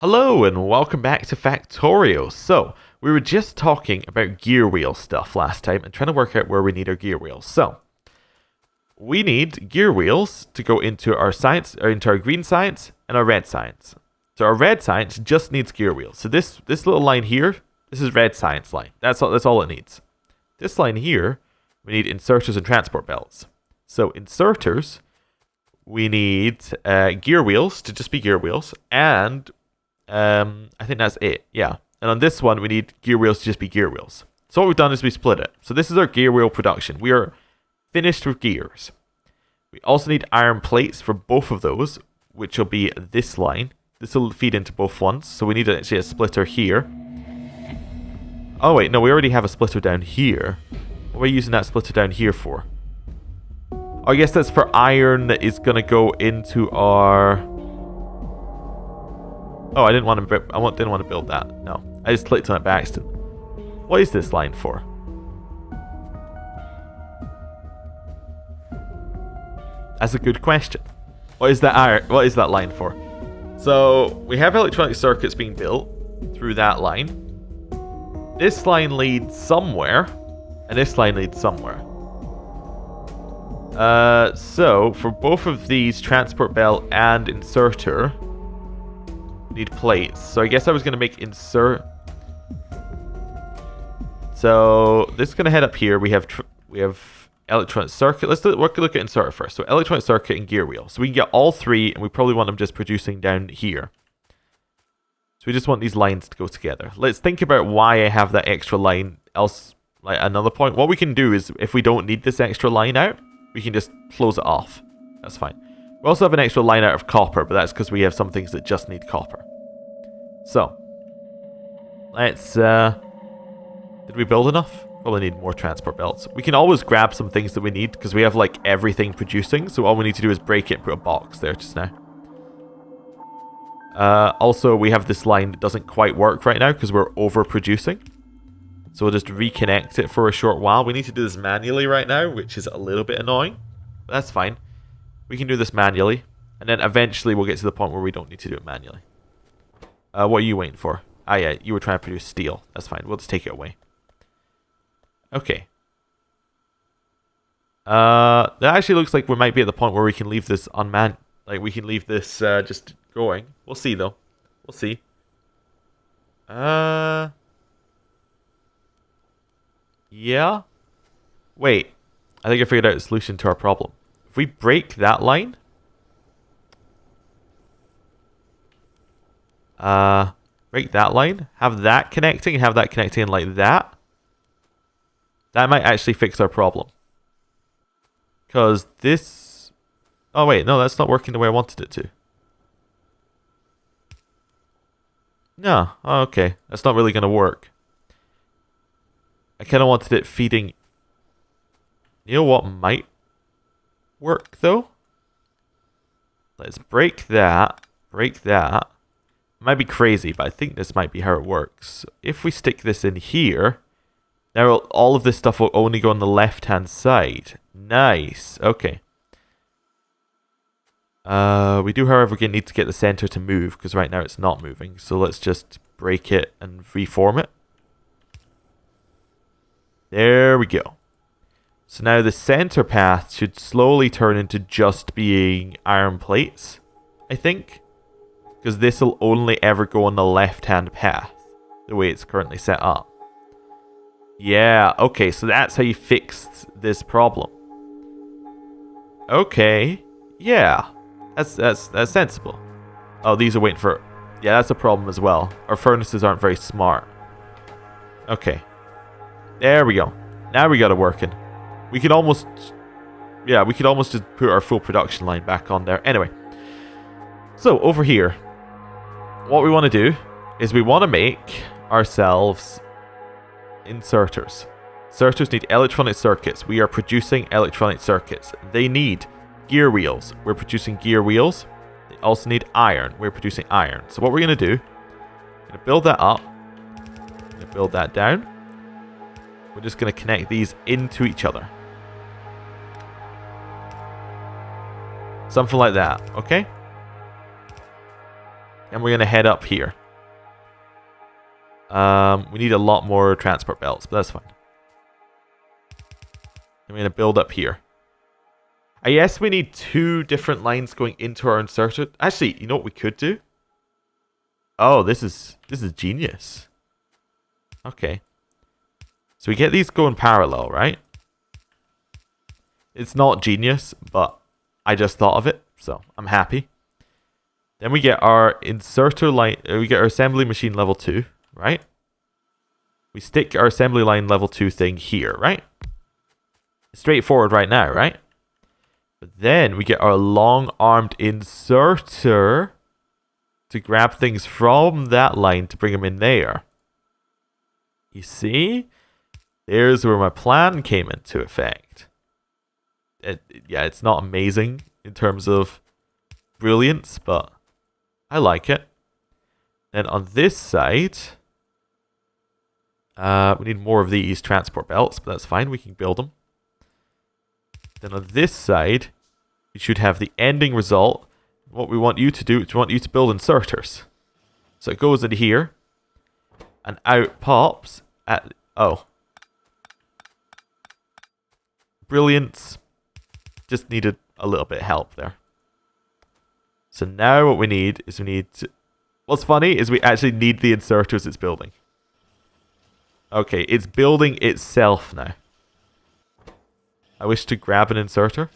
Hello and welcome back to Factorio. So, we were just talking about gear wheel stuff last time and trying to work out where we need our gear wheels. So, we need gear wheels to go into our science, or into our green science and our red science. So our red science just needs gear wheels. So this little line here, this is red science line. That's all it needs. This line here, we need inserters and transport belts. So inserters, we need gear wheels to just be gear wheels, and I think that's it, yeah. And on this one, we need gear wheels to just be gear wheels. So what we've done is we split it. So this is our gear wheel production. We are finished with gears. We also need iron plates for both of those, which will be this line. This will feed into both ones. So we need actually a splitter here. Oh wait, no, we already have a splitter down here. What are we using that splitter down here for? Oh, I guess that's for iron that is going to go into our... Oh, I didn't want to build that. No, I just clicked on it by accident. What is this line for? That's a good question. What is that iron? What is that line for? So we have electronic circuits being built through that line. This line leads somewhere, and this line leads somewhere. So for both of these, transport belt and inserter, need plates. So I guess I was going to make insert. So this is going to head up here. We have electronic circuit. Let's look at inserter first. So electronic circuit and gear wheel. So we can get all three, and we probably want them just producing down here. So we just want these lines to go together. Let's think about why I have that extra line. Else, like another point, what we can do is if we don't need this extra line out, we can just close it off. That's fine. We also have an extra line out of copper, but that's because we have some things that just need copper. So, let's... did we build enough? Probably need more transport belts. We can always grab some things that we need, because we have, like, everything producing. So all we need to do is break it and put a box there just now. Also, we have this line that doesn't quite work right now, because we're overproducing. So we'll just reconnect it for a short while. We need to do this manually right now, which is a little bit annoying. But that's fine. We can do this manually, and then eventually we'll get to the point where we don't need to do it manually. What are you waiting for? Ah, yeah, you were trying to produce steel. That's fine. We'll just take it away. Okay. That actually looks like we might be at the point where we can leave this unmanned. Like, we can leave this just going. We'll see, though. We'll see. Yeah. Wait. I think I figured out a solution to our problem. If we break that line, break that line, have that connecting, and have that connecting like that, that might actually fix our problem. Because this... Oh wait, no, that's not working the way I wanted it to. No, oh, okay, that's not really going to work. I kind of wanted it feeding... You know what might work though? Let's break that. Break that. It might be crazy, but I think this might be how it works. If we stick this in here, now all of this stuff will only go on the left-hand side. Nice. Okay. We do, however, need to get the center to move, because right now it's not moving. So let's just break it and reform it. There we go. So now the center path should slowly turn into just being iron plates, I think. Because this will only ever go on the left-hand path, the way it's currently set up. Yeah, okay, so that's how you fixed this problem. Okay, yeah, that's sensible. Oh, these are waiting for... Yeah, that's a problem as well. Our furnaces aren't very smart. Okay. There we go. Now we got it working. We could almost... Yeah, we could almost just put our full production line back on there. Anyway. So, over here. What we want to do is we want to make ourselves inserters. Inserters need electronic circuits. We are producing electronic circuits. They need gear wheels. We're producing gear wheels. They also need iron. We're producing iron. So what we're going to do, we're going to build that up. We're going to build that down. We're just going to connect these into each other. Something like that, okay? And we're going to head up here. We need a lot more transport belts, but that's fine. And we're going to build up here. I guess we need 2 different lines going into our inserter. Actually, you know what we could do? Oh, this is genius. Okay. So we get these going parallel, right? It's not genius, but I just thought of it, so I'm happy. Then we get our inserter line, we get our assembly machine level 2, right? We stick our assembly line level 2 thing here, right? Straightforward right now, right? But then we get our long-armed inserter to grab things from that line to bring them in there. You see? There's where my plan came into effect. Yeah, it's not amazing in terms of brilliance, but I like it. Then on this side, we need more of these transport belts, but that's fine. We can build them. Then on this side, we should have the ending result. What we want you to do is we want you to build inserters. So it goes in here, and out pops at... Oh. Brilliance. Just needed a little bit of help there. So now what we need is what's funny is we actually need the inserters it's building. Okay, it's building itself now. I wish to grab an inserter.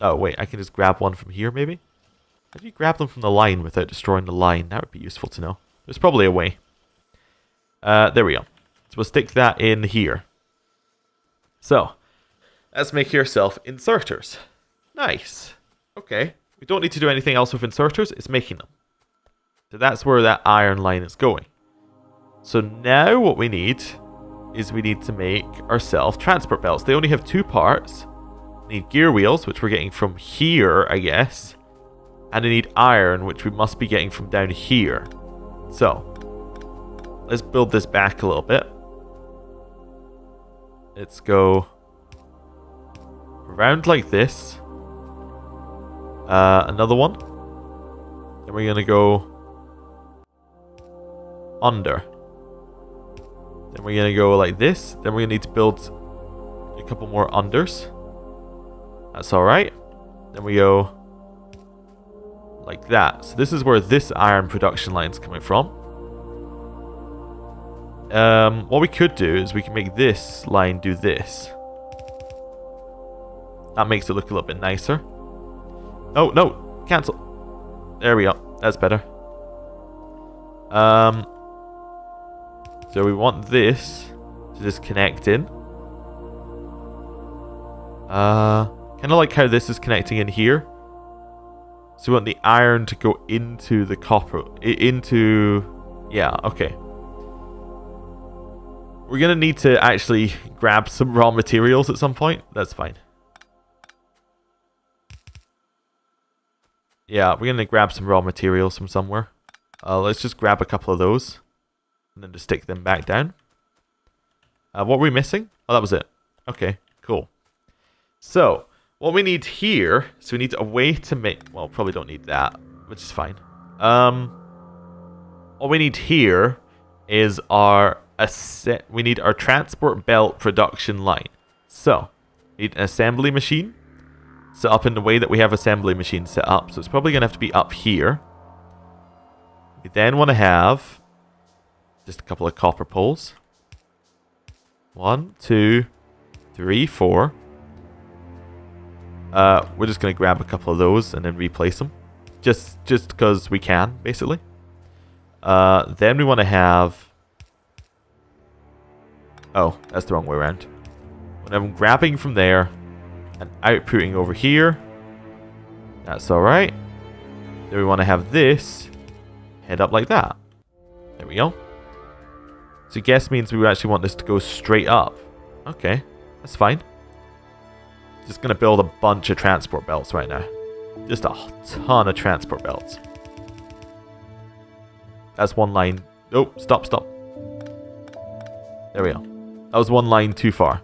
Oh, wait, I can just grab one from here, maybe? How do you grab them from the line without destroying the line? That would be useful to know. There's probably a way. There we go. So we'll stick that in here. So, let's make yourself inserters. Nice. Okay. We don't need to do anything else with inserters. It's making them. So that's where that iron line is going. So now what we need is we need to make ourselves transport belts. They only have 2 parts. We need gear wheels, which we're getting from here, I guess. And we need iron, which we must be getting from down here. So, let's build this back a little bit. Let's go around like this. Another one. Then we're going to go under. Then we're going to go like this. Then we're going to need to build a couple more unders. That's alright. Then we go like that. So this is where this iron production line is coming from. What we could do is we can make this line do this. That makes it look a little bit nicer. Oh, no. Cancel. There we go. That's better. So we want this to just connect in. Kind of like how this is connecting in here. So we want the iron to go into the copper. Yeah, okay. We're going to need to actually grab some raw materials at some point. That's fine. Yeah, we're going to grab some raw materials from somewhere. Let's just grab a couple of those. And then just stick them back down. What were we missing? Oh, that was it. Okay, cool. So, what we need here, so we need a way to make... Well, probably don't need that, which is fine. What we need here is we need our transport belt production line. So, we need an assembly machine set up in the way that we have assembly machines set up. So it's probably going to have to be up here. We then want to have just a couple of copper poles. 1, 2, 3, 4. We're just going to grab a couple of those and then replace them. Just because we can, basically. Then we want to have... Oh, that's the wrong way around. When I'm grabbing from there and outputting over here, that's alright. Then we want to have this head up like that. There we go. So guess means we actually want this to go straight up. Okay, that's fine. Just going to build a bunch of transport belts right now. Just a ton of transport belts. That's one line. Oh, stop. There we go. That was one line too far.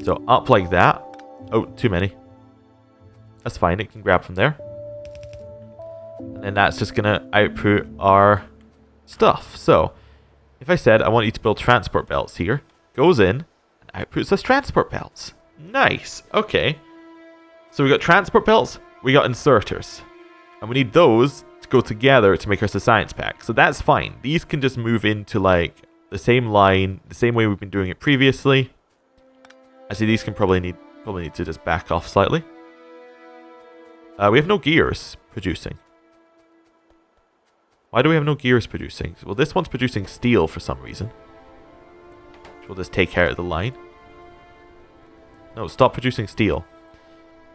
So up like that. Oh, too many. That's fine, it can grab from there. And then that's just going to output our stuff. So, if I said I want you to build transport belts here, goes in, and outputs us transport belts. Nice, okay. So we got transport belts, we got inserters. And we need those to go together to make us a science pack. So that's fine. These can just move into like the same line, the same way we've been doing it previously. Actually, these can probably need to just back off slightly. We have no gears producing. Why do we have no gears producing? Well, this one's producing steel for some reason. Which we'll just take out of the line. No, stop producing steel.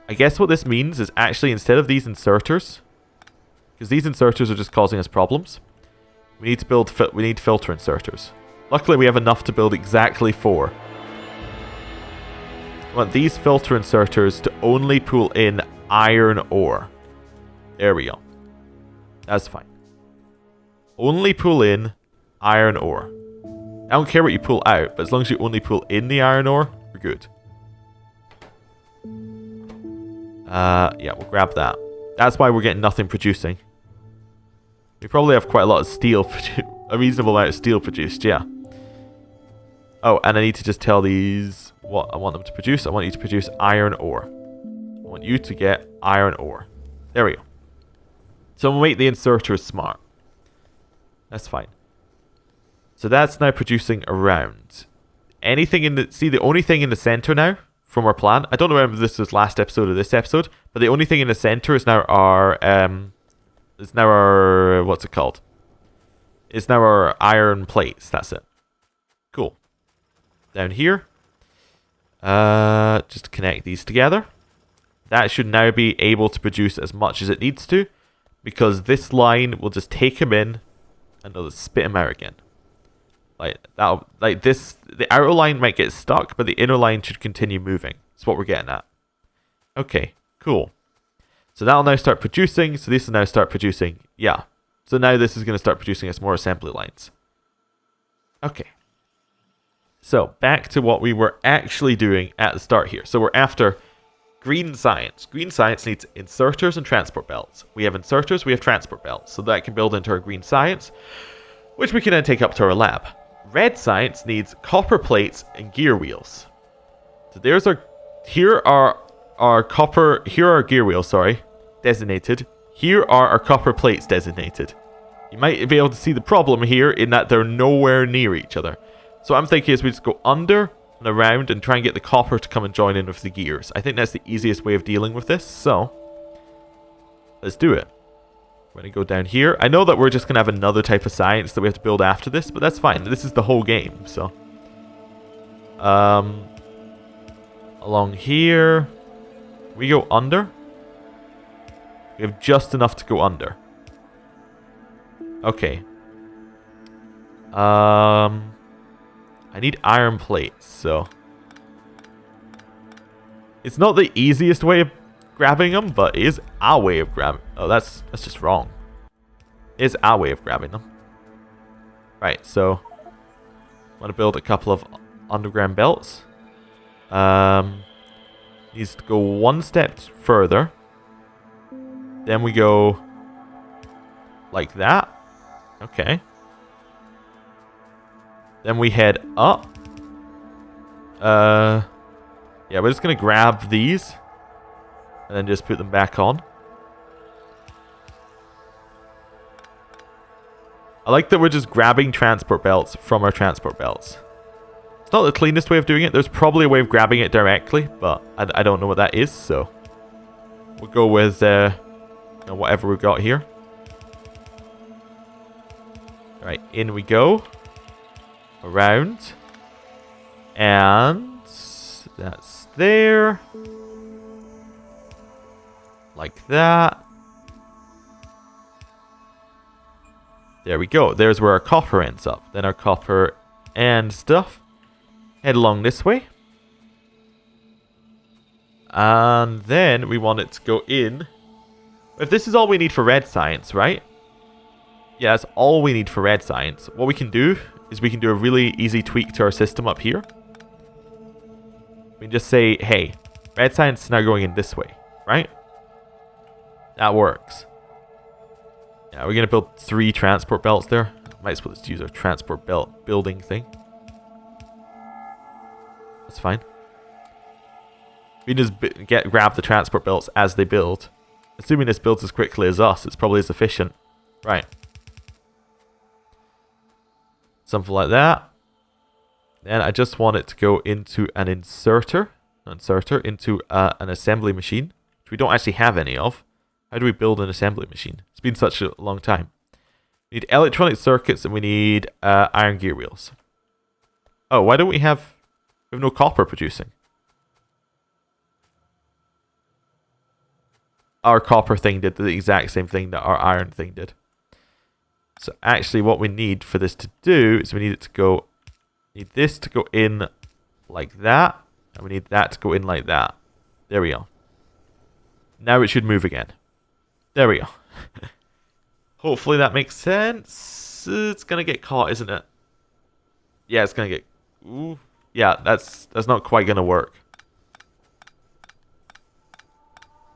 I guess what this means is actually instead of these inserters, because these inserters are just causing us problems, we need to build filter inserters. Luckily, we have enough to build exactly 4. We want these filter inserters to only pull in iron ore. There we go. That's fine. Only pull in iron ore. I don't care what you pull out, but as long as you only pull in the iron ore, we're good. Yeah, we'll grab that. That's why we're getting nothing producing. We probably have quite a lot of steel, a reasonable amount of steel produced, yeah. Oh, and I need to just tell these what I want them to produce. I want you to produce iron ore. I want you to get iron ore. There we go. So we'll make the inserters smart. That's fine. So that's now producing around. Anything in the... See, the only thing in the center now from our plan... I don't know whether this was last episode or this episode, but the only thing in the center is now our... what's it called? It's now our iron plates. That's it. Cool. Down here. Just connect these together. That should now be able to produce as much as it needs to, because this line will just take him in and it'll spit him out again. The outer line might get stuck, but the inner line should continue moving. That's what we're getting at. Okay, cool. So that'll now start producing. So this will now start producing. Yeah. So now this is going to start producing us more assembly lines. Okay. So back to what we were actually doing at the start here. So we're after green science. Green science needs inserters and transport belts. We have inserters, we have transport belts. So that can build into our green science, which we can then take up to our lab. Red science needs copper plates and gear wheels. So there's our... Here are our gear wheels, designated. Here are our copper plates designated. You might be able to see the problem here in that they're nowhere near each other. So what I'm thinking is we just go under and around and try and get the copper to come and join in with the gears. I think that's the easiest way of dealing with this. So let's do it. We're going to go down here. I know that we're just going to have another type of science that we have to build after this, but that's fine. This is the whole game, so. Along here. We go under. We have just enough to go under. Okay. I need iron plates, so. It's not the easiest way of grabbing them, but it is our way of grabbing. Oh, that's just wrong. It is our way of grabbing them. Right, so I want to build a couple of underground belts. Needs to go one step further. Then we go like that. Okay. Then we head up. Yeah, we're just going to grab these. And then just put them back on. I like that we're just grabbing transport belts from our transport belts. It's not the cleanest way of doing it. There's probably a way of grabbing it directly, but I don't know what that is, so we'll go with whatever we've got here. Alright, in we go. Around. And that's there. Like that. There we go. There's where our copper ends up. Then our copper and stuff. Head along this way. And then we want it to go in. If this is all we need for red science, right? Yeah, that's all we need for red science. What we can do is we can do a really easy tweak to our system up here. We can just say, hey, Red science is now going in this way, right? That works. Yeah, we're going to build 3 transport belts there. Might as well just use our transport belt building thing. That's fine. We can just grab the transport belts as they build. Assuming this builds as quickly as us, it's probably as efficient. Right. Something like that. Then I just want it to go into an into an assembly machine, which we don't actually have any of. How do we build an assembly machine? It's been such a long time. We need electronic circuits and we need iron gear wheels. Oh, why don't we have... We have no copper producing. Our copper thing did the exact same thing that our iron thing did. So actually what we need for this to do is we need it to go... Need this to go in like that. And we need that to go in like that. There we go. Now it should move again. There we go. Hopefully that makes sense. It's going to get caught, isn't it? Yeah, it's going to get... Ooh. Yeah, that's not quite going to work.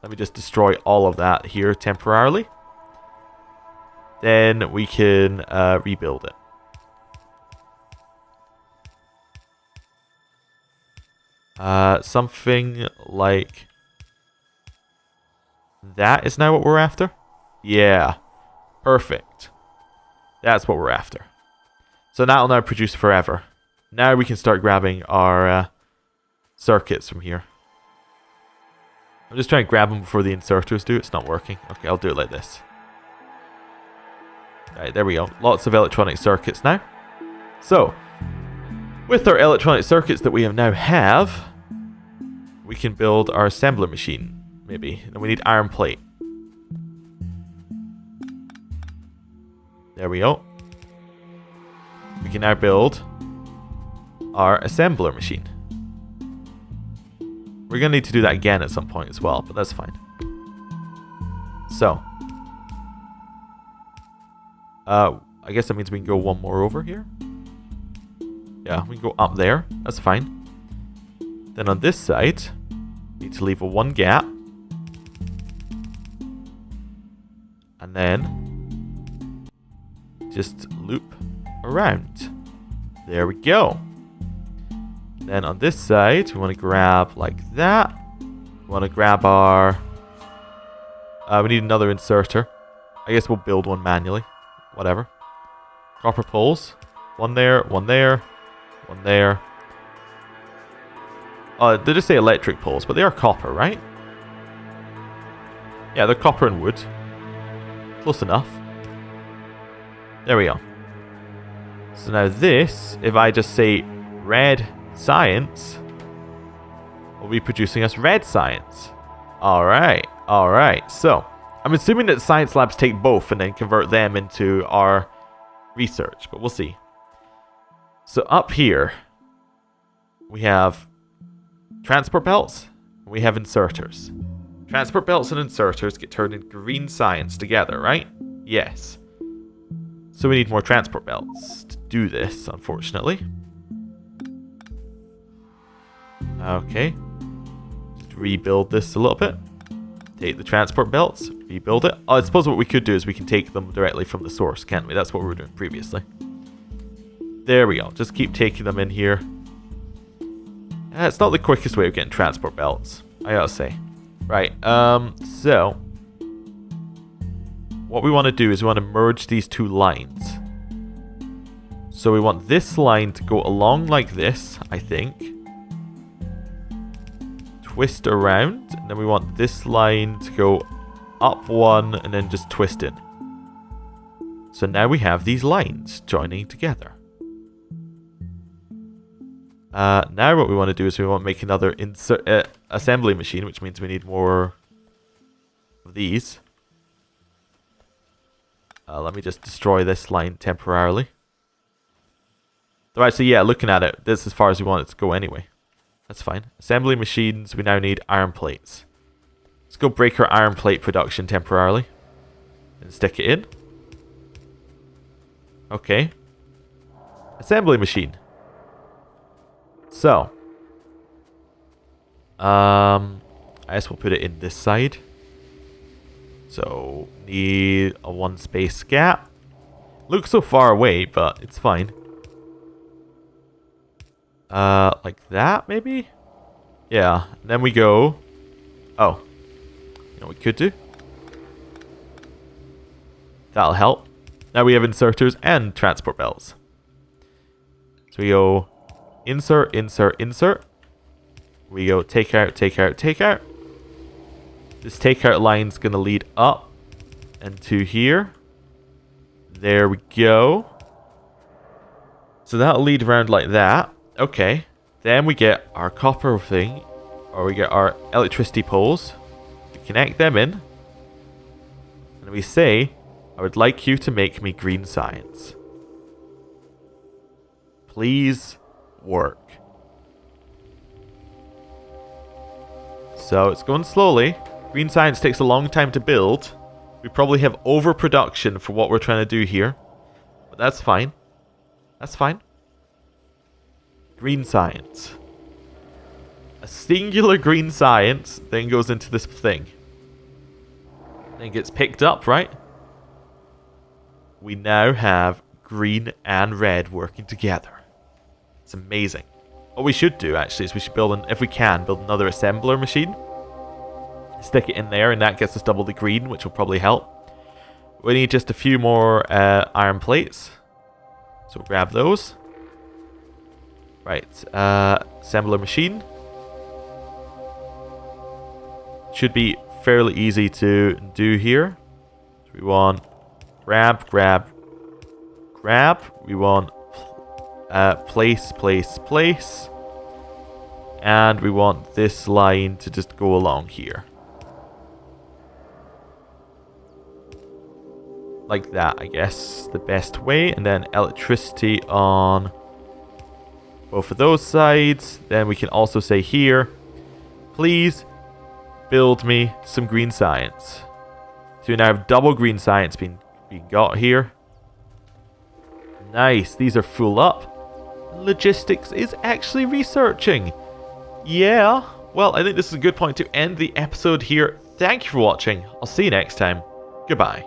Let me just destroy all of that here temporarily. Then we can rebuild it. Something like that is now what we're after? Yeah. Perfect. That's what we're after. So that'll now produce forever. Now we can start grabbing our circuits from here. I'm just trying to grab them before the inserters do. It's not working. Okay, I'll do it like this. Right, there we go. Lots of electronic circuits now. So, with our electronic circuits that we now have, we can build our assembler machine, maybe. And we need iron plate. There we go. We can now build our assembler machine. We're going to need to do that again at some point as well, but that's fine. So. I guess that means we can go one more over here. Yeah, we can go up there. That's fine. Then on this side, need to leave a 1 gap. And then just loop around. There we go. Then on this side, we want to grab like that. We want to grab our... we need another inserter. I guess we'll build one manually. Whatever. Copper poles. 1 there, 1 there, 1 there. They just say electric poles, but they are copper, right? Yeah, they're copper and wood. Close enough. There we go. So now this, if I just say red science, will be producing us red science. Alright, alright. So, I'm assuming that science labs take both and then convert them into our research, but we'll see. So up here, we have transport belts, and we have inserters. Transport belts and inserters get turned into green science together, right? Yes. So we need more transport belts to do this, unfortunately. Okay. Just rebuild this a little bit. Take the transport belts, rebuild it. I suppose what we could do is we can take them directly from the source, can't we? That's what we were doing previously. There we go. Just keep taking them in here. It's not the quickest way of getting transport belts, I gotta say. Right, so what we want to do is we want to merge these 2 lines. So we want this line to go along like this, I think. Twist around, and then we want this line to go up 1 and then just twist in. So now we have these lines joining together. Now what we want to do is we want to make another assembly machine, which means we need more of these. Let me just destroy this line temporarily. Though actually, yeah, looking at it, this is as far as we want it to go anyway. That's fine. Assembly machines, we now need iron plates. Let's go break our iron plate production temporarily. And stick it in. Okay. Assembly machine. So. I guess we'll put it in this side. So, need a 1 space gap. Looks so far away, but it's fine. Like that, maybe? Yeah, and then we go... Oh. You know what we could do? That'll help. Now we have inserters and transport belts. So we go insert, insert, insert. We go take out, take out, take out. This takeout line's going to lead up and to here. There we go. So that'll lead around like that. Okay. Then we get our copper thing, or we get our electricity poles. We connect them in. And we say, I would like you to make me green science. Please work. So it's going slowly. Green science takes a long time to build. We probably have overproduction for what we're trying to do here. But that's fine. That's fine. Green science. A singular green science then goes into this thing. Then gets picked up, right? We now have green and red working together. It's amazing. What we should do, actually, is we should build, if we can, build another assembler machine. Stick it in there, and that gets us double the green, which will probably help. We need just a few more iron plates. So grab those. Right, assembler machine. Should be fairly easy to do here. So we want grab, grab, grab. We want place, place, place. And we want this line to just go along here. Like that, I guess, the best way. And then electricity on both of those sides. Then we can also say here, please build me some green science. So we now have double green science being got here. Nice, these are full up. Logistics is actually researching. Yeah, well, I think this is a good point to end the episode here. Thank you for watching. I'll see you next time. Goodbye.